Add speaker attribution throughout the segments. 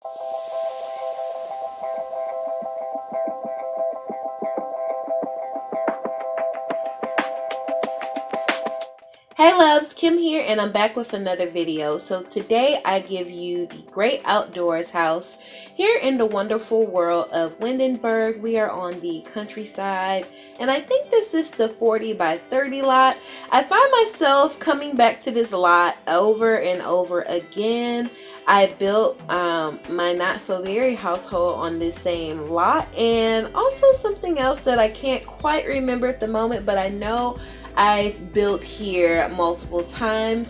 Speaker 1: Hey loves, Kim here, and I'm back with another video. So today I give you the great outdoors house here in the wonderful world of Windenburg. We are on the countryside, and I think this is the 40 by 30 lot. I find myself coming back to this lot over and over again. I built my not so very household on this same lot, and also something else that I can't quite remember at the moment, but I know I've built here multiple times.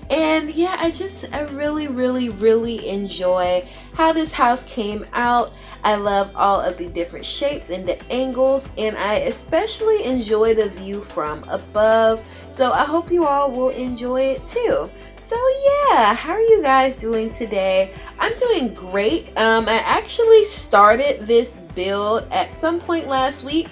Speaker 1: And yeah, I really enjoy how this house came out. I love all of the different shapes and the angles, and I especially enjoy the view from above. So I hope you all will enjoy it too. So yeah, how are you guys doing today? I'm doing great. I actually started this build at some point last week.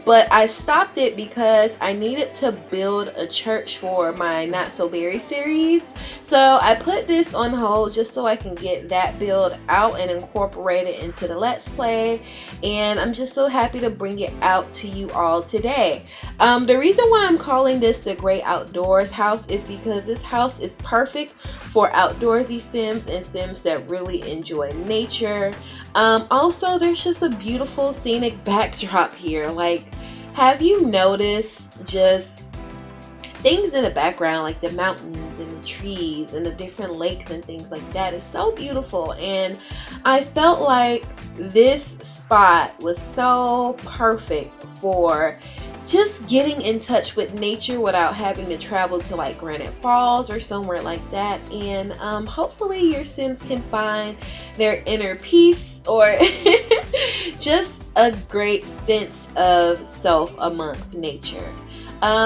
Speaker 1: But I stopped it because I needed to build a church for my Not So Berry series. So I put this on hold just so I can get that build out and incorporate it into the Let's Play. And I'm just so happy to bring it out to you all today. The reason why I'm calling this the Great Outdoors House is because this house is perfect for outdoorsy sims and sims that really enjoy nature. Also, there's just a beautiful scenic backdrop here. Like, have you noticed just things in the background, like the mountains and the trees and the different lakes and things like that? It's so beautiful, and I felt like this spot was so perfect for just getting in touch with nature without having to travel to like Granite Falls or somewhere like that. And hopefully your sims can find their inner peace or just a great sense of self amongst nature.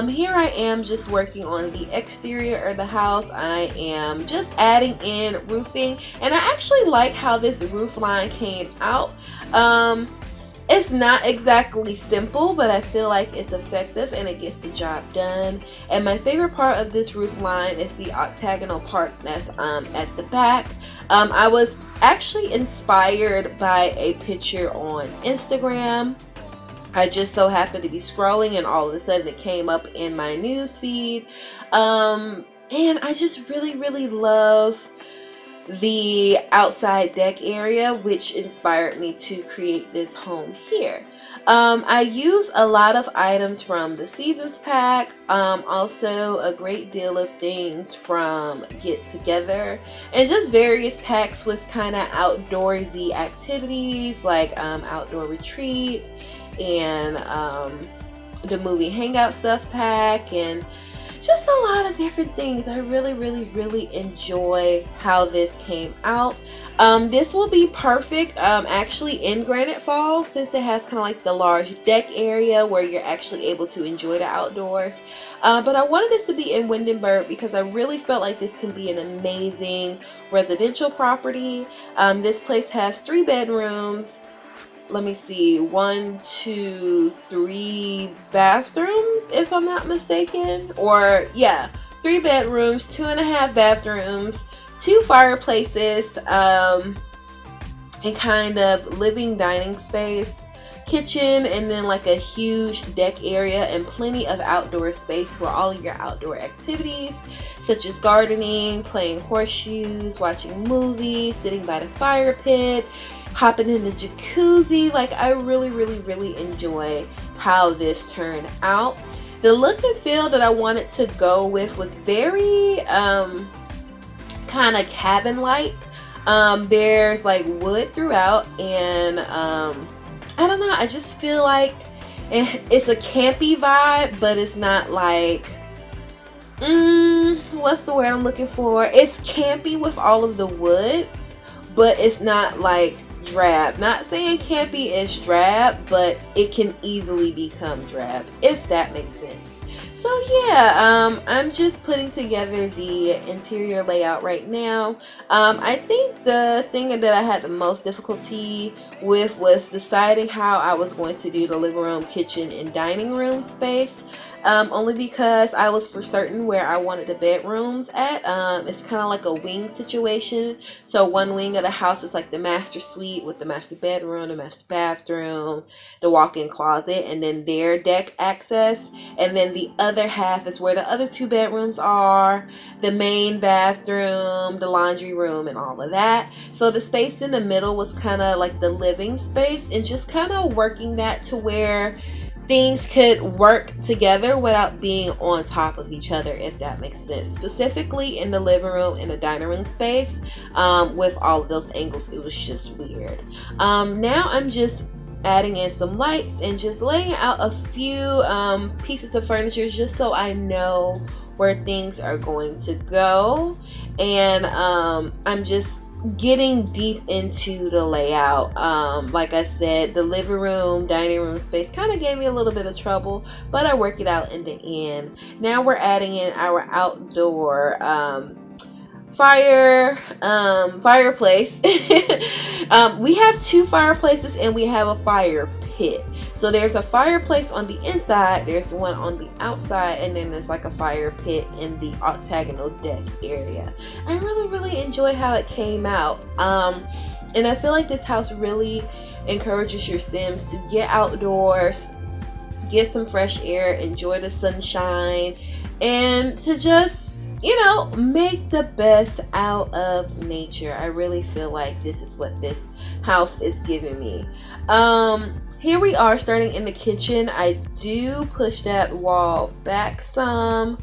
Speaker 1: Here I am just working on the exterior of the house. I am just adding in roofing, and I actually like how this roof line came out. It's not exactly simple, but I feel like it's effective and it gets the job done. And my favorite part of this roof line is the octagonal part that's at the back. I was actually inspired by a picture on Instagram. I just so happened to be scrolling, and all of a sudden it came up in my news feed. And I just really love the outside deck area, which inspired me to create this home here. I use a lot of items from the Seasons pack, also a great deal of things from Get Together, and just various packs with kind of outdoorsy activities like Outdoor Retreat and the Movie Hangout Stuff pack, and just a lot of different things. I really enjoy how this came out. This will be perfect actually in Granite Falls, since it has kind of like the large deck area where you're actually able to enjoy the outdoors. But I wanted this to be in Windenburg because I really felt like this can be an amazing residential property. This place has 3 bedrooms. Let me see, 1, 2, 3 bathrooms, if I'm not mistaken. Or yeah, 3 bedrooms, 2.5 bathrooms, 2 fireplaces, and kind of living dining space, kitchen, and then like a huge deck area and plenty of outdoor space for all of your outdoor activities, such as gardening, playing horseshoes, watching movies, sitting by the fire pit, hopping in the jacuzzi. Like, I really enjoy how this turned out. The look and feel that I wanted to go with was very kind of cabin-like. There's like wood throughout, and I don't know, I just feel like it's a campy vibe, but it's not like what's the word I'm looking for? It's campy with all of the wood, but it's not like drab. Not saying campy is drab, but it can easily become drab, if that makes sense. So yeah, I'm just putting together the interior layout right now. I think the thing that I had the most difficulty with was deciding how I was going to do the living room, kitchen, and dining room space. only because I was for certain where I wanted the bedrooms at. It's kind of like a wing situation. So one wing of the house is like the master suite with the master bedroom, the master bathroom, the walk-in closet, and then their deck access. And then the other half is where the other two bedrooms are, the main bathroom, the laundry room, and all of that. So the space in the middle was kind of like the living space, and just kind of working that to where things could work together without being on top of each other, if that makes sense. Specifically in the living room and the dining room space, with all of those angles, it was just weird. Now I'm just adding in some lights and just laying out a few pieces of furniture just so I know where things are going to go. And I'm just getting deep into the layout. Like I said, the living room, dining room space kind of gave me a little bit of trouble, but I work it out in the end. Now we're adding in our outdoor fireplace. We have two fireplaces and we have a fire pit. So there's a fireplace on the inside, there's one on the outside, and then there's like a fire pit in the octagonal deck area. I really enjoy how it came out. And I feel like this house really encourages your Sims to get outdoors, get some fresh air, enjoy the sunshine, and to just, you know, make the best out of nature. I really feel like this is what this house is giving me. Here we are starting in the kitchen. I do push that wall back some,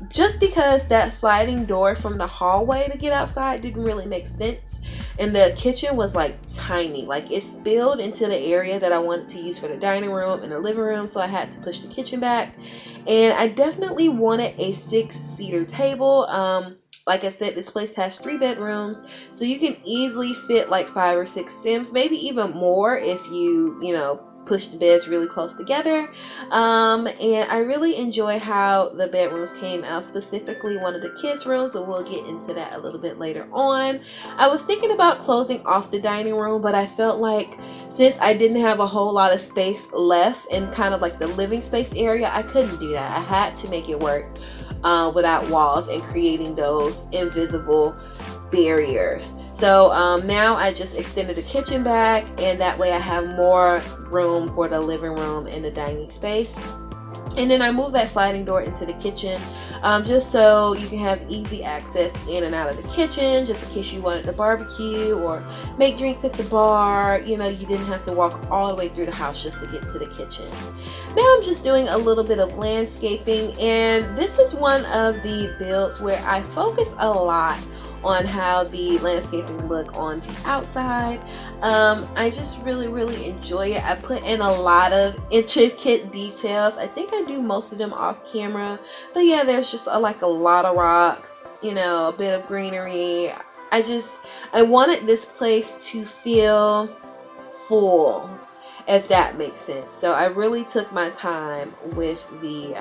Speaker 1: just because that sliding door from the hallway to get outside didn't really make sense. And the kitchen was like tiny, like it spilled into the area that I wanted to use for the dining room and the living room, so I had to push the kitchen back. And I definitely wanted a 6-seater table. Like I said, this place has 3 bedrooms, so you can easily fit like 5 or 6 Sims, maybe even more if you know, push the beds really close together. And I really enjoy how the bedrooms came out, specifically one of the kids' rooms, so we'll get into that a little bit later on. I was thinking about closing off the dining room, but I felt like since I didn't have a whole lot of space left in kind of like the living space area, I couldn't do that. I had to make it work without walls and creating those invisible barriers. So now I just extended the kitchen back, and that way I have more room for the living room and the dining space. And then I moved that sliding door into the kitchen, just so you can have easy access in and out of the kitchen, just in case you wanted to barbecue or make drinks at the bar. You know, you didn't have to walk all the way through the house just to get to the kitchen. Now I'm just doing a little bit of landscaping, and this is one of the builds where I focus a lot on how the landscaping look on the outside. I just really enjoy it. I put in a lot of intricate details. I think I do most of them off camera, but yeah, there's just a lot of rocks, you know, a bit of greenery. I wanted this place to feel full, if that makes sense. So I really took my time with the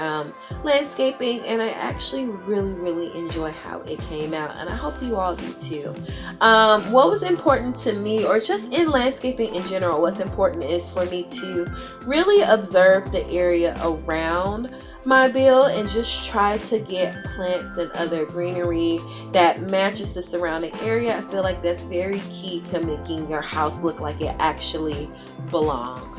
Speaker 1: landscaping, and I actually really enjoy how it came out, and I hope you all do too. What was important to me, or just in landscaping in general, what's important is for me to really observe the area around my build and just try to get plants and other greenery that matches the surrounding area. I feel like that's very key to making your house look like it actually belongs.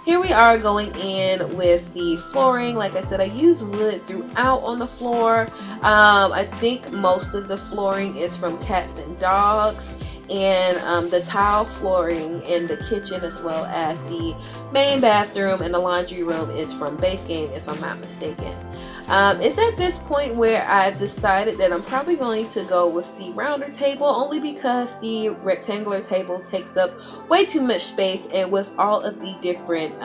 Speaker 1: Here we are going in with the flooring. Like I said, I use wood throughout on the floor. I think most of the flooring is from cats and dogs, and the tile flooring in the kitchen as well as the main bathroom and the laundry room is from Base Game, if I'm not mistaken. It's at this point where I've decided that I'm probably going to go with the rounder table, only because the rectangular table takes up way too much space, and with all of the different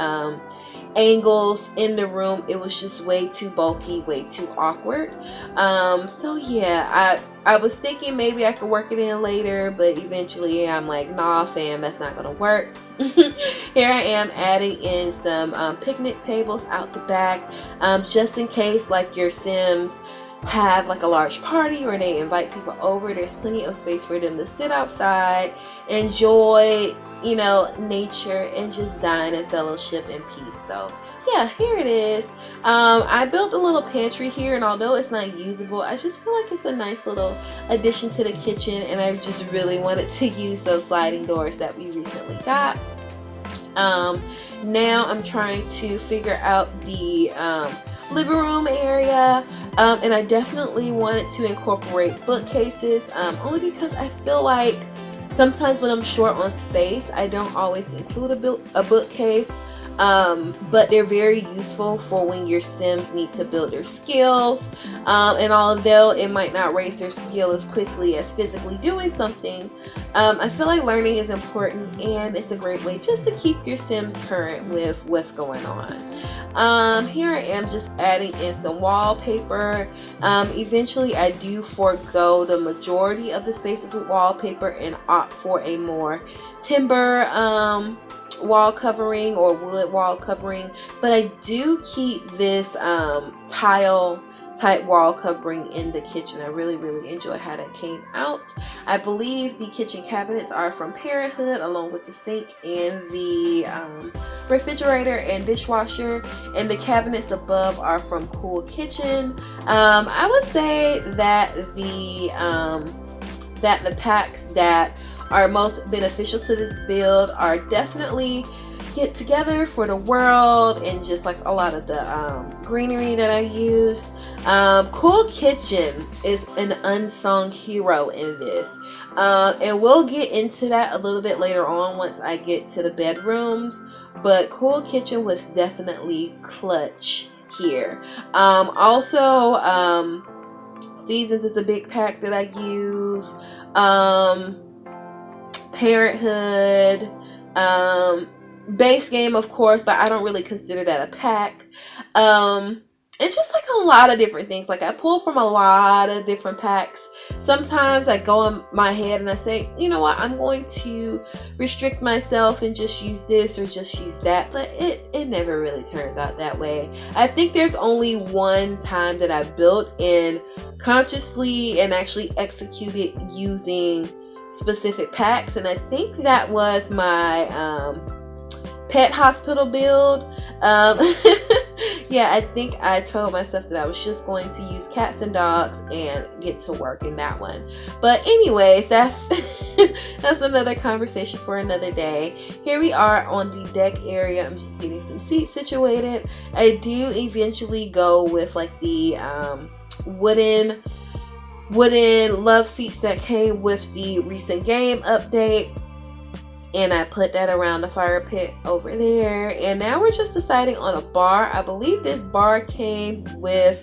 Speaker 1: angles in the room, it was just way too bulky, way too awkward. So yeah, I was thinking maybe I could work it in later, but eventually I'm like, nah fam, that's not gonna work. Here I am adding in some picnic tables out the back, just in case like your Sims have like a large party or they invite people over. There's plenty of space for them to sit outside, enjoy, you know, nature, and just dine and fellowship in peace. So yeah, here it is. I built a little pantry here, and although it's not usable, I just feel like it's a nice little addition to the kitchen, and I just really wanted to use those sliding doors that we recently got. Now I'm trying to figure out the living room area, and I definitely wanted to incorporate bookcases, only because I feel like sometimes when I'm short on space, I don't always include a bookcase. But they're very useful for when your Sims need to build their skills, and although it might not raise their skill as quickly as physically doing something, I feel like learning is important, and it's a great way just to keep your Sims current with what's going on. Here I am just adding in some wallpaper. Eventually I do forego the majority of the spaces with wallpaper and opt for a more timber wall covering or wood wall covering, but I do keep this tile type wall covering in the kitchen. I really enjoy how that came out. I believe the kitchen cabinets are from Parenthood, along with the sink and the refrigerator and dishwasher, and the cabinets above are from Cool Kitchen. I would say that the packs that are most beneficial to this build are definitely Get Together for the World, and just like a lot of the greenery that I use. Cool Kitchen is an unsung hero in this, and we'll get into that a little bit later on once I get to the bedrooms, but Cool Kitchen was definitely clutch here. Also, Seasons is a big pack that I use. Parenthood, base game of course, but I don't really consider that a pack. And just like a lot of different things, like I pull from a lot of different packs. Sometimes I go in my head and I say, you know what, I'm going to restrict myself and just use this or just use that, but it never really turns out that way. I think there's only one time that I've built in consciously and actually executed using specific packs, and I think that was my pet hospital build. Yeah, I think I told myself that I was just going to use cats and dogs and get to work in that one. But anyways, that's that's another conversation for another day. Here we are on the deck area. I'm just getting some seats situated. I do eventually go with like the wooden love seats that came with the recent game update, and I put that around the fire pit over there. And now we're just deciding on a bar. I believe this bar came with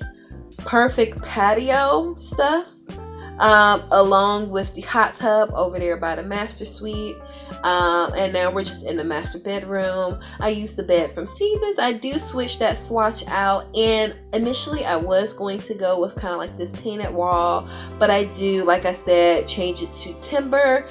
Speaker 1: perfect patio stuff, along with the hot tub over there by the master suite. And now we're just in the master bedroom. I used the bed from Seasons. I do switch that swatch out, and initially I was going to go with kind of like this painted wall, but I do, like I said, change it to timber.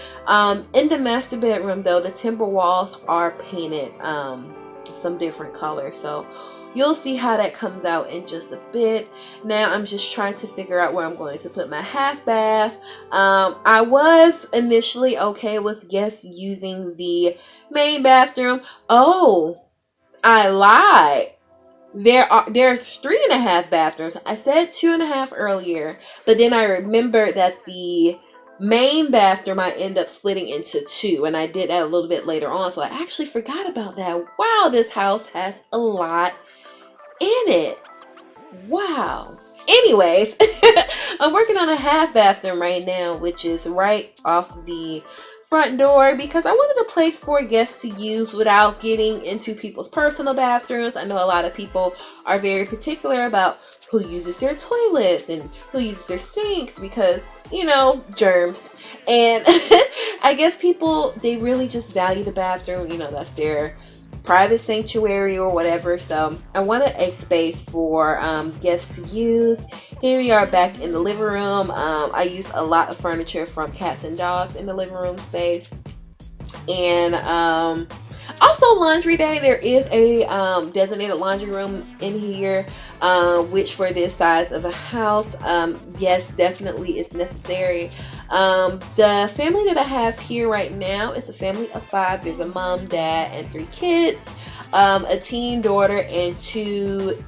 Speaker 1: In the master bedroom though, the timber walls are painted some different colors, so you'll see how that comes out in just a bit. Now I'm just trying to figure out where I'm going to put my half bath. I was initially okay with guests using the main bathroom. Oh, I lied. There's 3.5 bathrooms. I said 2.5 earlier, but then I remembered that the main bathroom I end up splitting into 2, and I did that a little bit later on, so I actually forgot about that. Wow, this house has a lot in it. Wow. Anyways, I'm working on a half bathroom right now, which is right off the front door, because I wanted a place for guests to use without getting into people's personal bathrooms. I know a lot of people are very particular about who uses their toilets and who uses their sinks because, you know, germs. And I guess people, they really just value the bathroom. You know, that's their private sanctuary or whatever. So I wanted a space for guests to use. Here we are back in the living room. I use a lot of furniture from Cats and Dogs in the living room space. And also laundry day. There is a designated laundry room in here, which for this size of a house, yes, definitely is necessary. The family that I have here right now is a family of 5. There's a mom, dad, and 3 kids. a teen daughter and two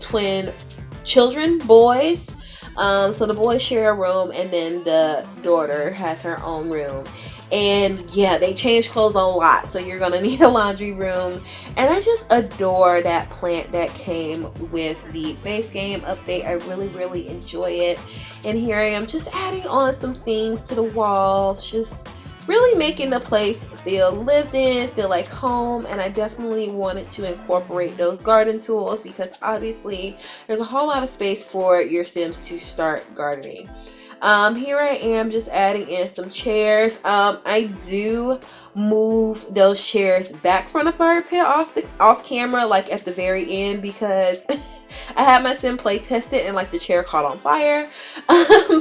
Speaker 1: twin children, boys. So the boys share a room, and then the daughter has her own room. And yeah, they change clothes a lot, so you're gonna need a laundry room. And I just adore that plant that came with the base game update. I really enjoy it. And here I am just adding on some things to the walls, just really making the place feel lived in, feel like home. And I definitely wanted to incorporate those garden tools because obviously there's a whole lot of space for your Sims to start gardening. Here I am just adding in some chairs. I do move those chairs back from the fire pit off camera, like at the very end, because I had my sim play test it and like the chair caught on fire.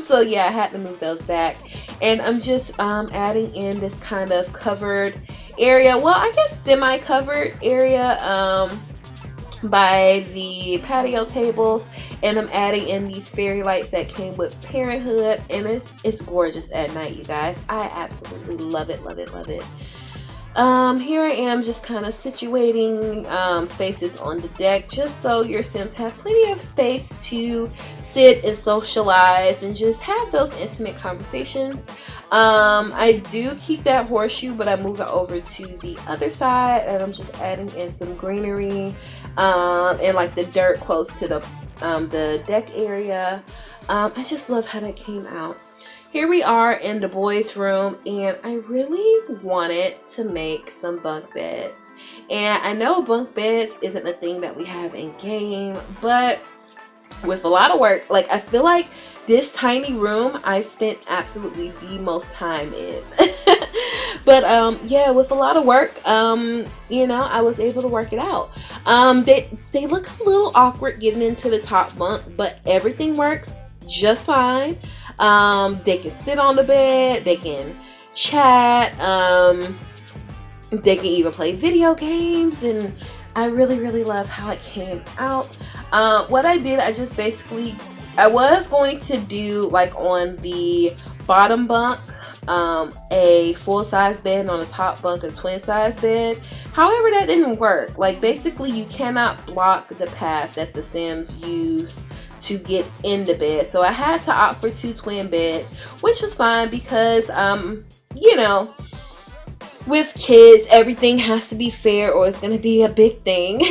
Speaker 1: So yeah, I had to move those back. And I'm just adding in this kind of covered area, well, I guess semi-covered area by the patio tables. And I'm adding in these fairy lights that came with Parenthood, and it's gorgeous at night, you guys. I absolutely love it. Here I am just kind of situating spaces on the deck, just so your Sims have plenty of space to sit and socialize and just have those intimate conversations. I do keep that horseshoe, but I move it over to the other side, and I'm just adding in some greenery and like the dirt close to the deck area. I just love how that came out. Here we are in the boys' room, and I really wanted to make some bunk beds. And I know bunk beds isn't a thing that we have in game, but with a lot of work, like I feel like this tiny room I spent absolutely the most time in. But yeah, with a lot of work, you know, I was able to work it out. They look a little awkward getting into the top bunk, but everything works just fine. They can sit on the bed, they can chat, they can even play video games, and I really love how it came out. What I did, I just basically, I was going to do like on the bottom bunk a full-size bed, and on the top bunk a twin-size bed. However, that didn't work. Like basically you cannot block the path that the Sims use to get in the bed, so I had to opt for 2 twin beds, which was fine because you know, with kids everything has to be fair or it's gonna be a big thing.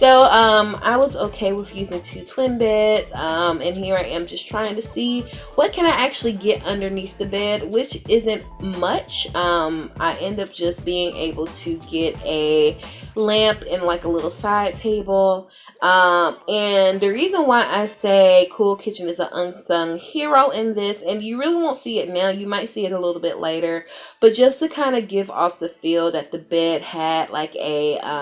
Speaker 1: So I was okay with using 2 twin beds, and here I am just trying to see what can I actually get underneath the bed, which isn't much. I end up just being able to get a lamp and like a little side table, and the reason why I say Cool Kitchen is an unsung hero in this, and you really won't see it now, you might see it a little bit later, but just to kind of give off the feel that the bed had like a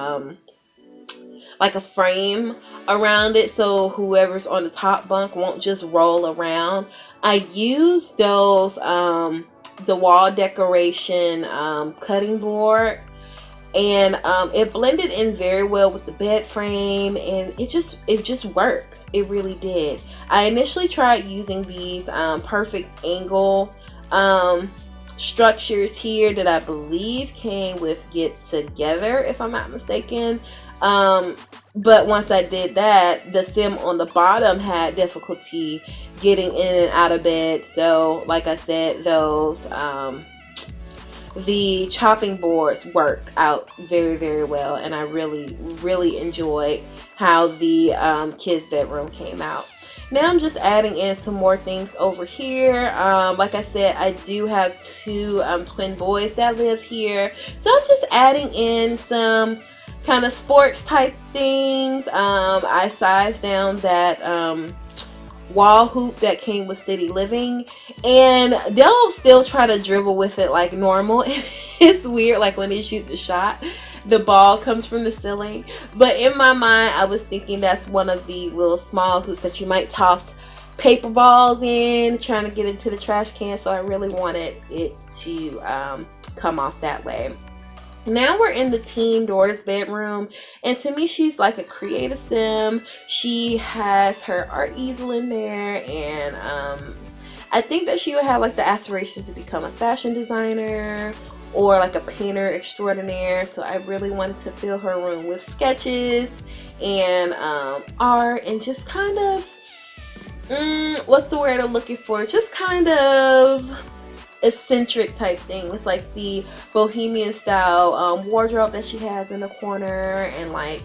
Speaker 1: frame around it, so whoever's on the top bunk won't just roll around. I used those the wall decoration cutting board, and it blended in very well with the bed frame, and it just works. It really did. I initially tried using these perfect angle structures here that I believe came with Get Together, if I'm not mistaken. But once I did that, the Sim on the bottom had difficulty getting in and out of bed. So like I said, those the chopping boards worked out very well, and I really enjoyed how the kids' bedroom came out. Now I'm just adding in some more things over here. Like I said, I do have 2 twin boys that live here, so I'm just adding in some kind of sports type things. I sized down that wall hoop that came with City Living, and they'll still try to dribble with it like normal. It's weird, like when they shoot the shot, the ball comes from the ceiling, but in my mind I was thinking that's one of the little small hoops that you might toss paper balls in, trying to get into the trash can, so I really wanted it to come off that way. Now we're in the teen daughter's bedroom, and to me she's like a creative Sim. She has her art easel in there, and I think that she would have like the aspirations to become a fashion designer or like a painter extraordinaire. So I really wanted to fill her room with sketches and art and just kind of what's the word I'm looking for, just kind of eccentric type things, like the bohemian style wardrobe that she has in the corner, and like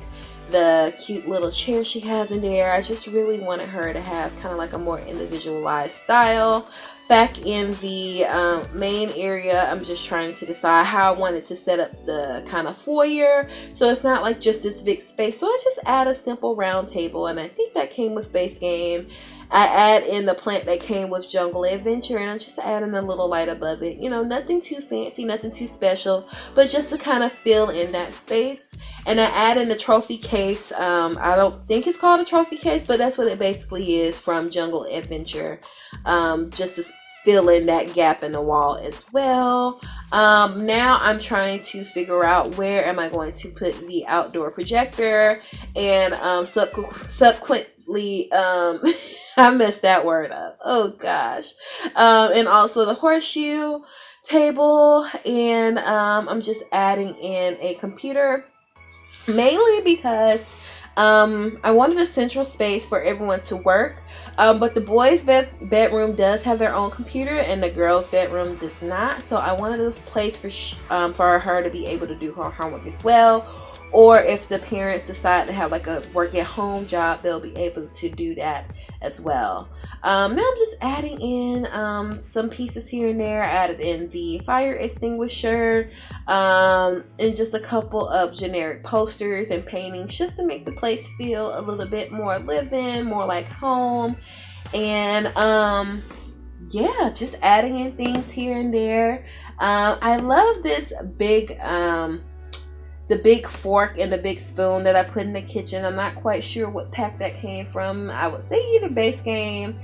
Speaker 1: the cute little chair she has in there. I just really wanted her to have kind of like a more individualized style. Back in the main area, I'm just trying to decide how I wanted to set up the kind of foyer, so it's not like just this big space. So I just add a simple round table, and I think that came with base game. I add in the plant that came with Jungle Adventure, and I'm just adding a little light above it. You know, nothing too fancy, nothing too special, but just to kind of fill in that space. And I add in the trophy case. I don't think it's called a trophy case, but that's what it basically is, from Jungle Adventure, just to fill in that gap in the wall as well. Now I'm trying to figure out where am I going to put the outdoor projector, and subsequently I messed that word up, oh gosh, and also the horseshoe table, and I'm just adding in a computer, mainly because I wanted a central space for everyone to work, but the boys' bedroom does have their own computer and the girls' bedroom does not. So I wanted this place for her to be able to do her homework as well, or if the parents decide to have like a work at home job, they'll be able to do that as well. Now I'm just adding in some pieces here and there. I added in the fire extinguisher, and just a couple of generic posters and paintings, just to make the place feel a little bit more living, more like home. And yeah, just adding in things here and there. I love this big the big fork and the big spoon that I put in the kitchen. I'm not quite sure what pack that came from. I would say either Base Game,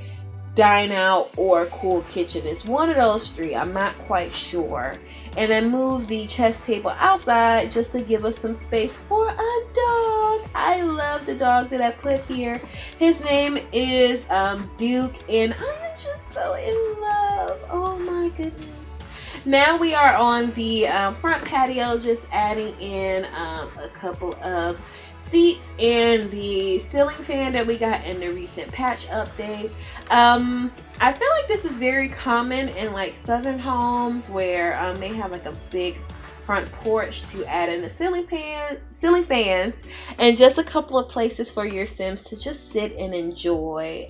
Speaker 1: Dine Out, or Cool Kitchen. It's one of those three. I'm not quite sure. And then move the chess table outside just to give us some space for a dog. I love the dog that I put here. His name is Duke, and I am just so in love. Oh my goodness. Now we are on the front patio, just adding in a couple of seats and the ceiling fan that we got in the recent patch update. I feel like this is very common in like southern homes where they have like a big front porch to add in the ceiling fans, and just a couple of places for your Sims to just sit and enjoy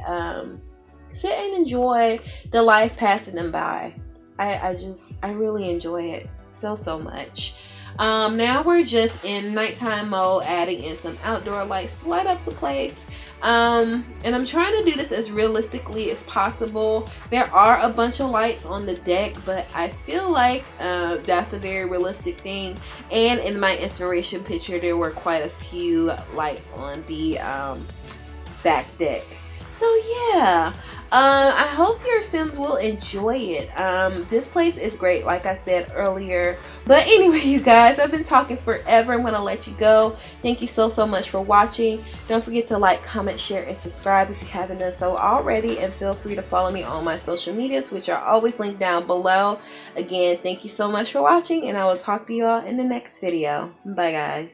Speaker 1: the life passing them by. I really enjoy it so much. Now we're just in nighttime mode, adding in some outdoor lights to light up the place. And I'm trying to do this as realistically as possible. There are a bunch of lights on the deck, but I feel like that's a very realistic thing. And in my inspiration picture, there were quite a few lights on the back deck. So yeah, I hope your Sims will enjoy it. This place is great, like I said earlier. But anyway, you guys, I've been talking forever. I'm gonna let you go. Thank you so much for watching. Don't forget to like, comment, share, and subscribe if you haven't done so already, and feel free to follow me on my social medias, which are always linked down below. Again, thank you so much for watching, and I will talk to you all in the next video. Bye guys.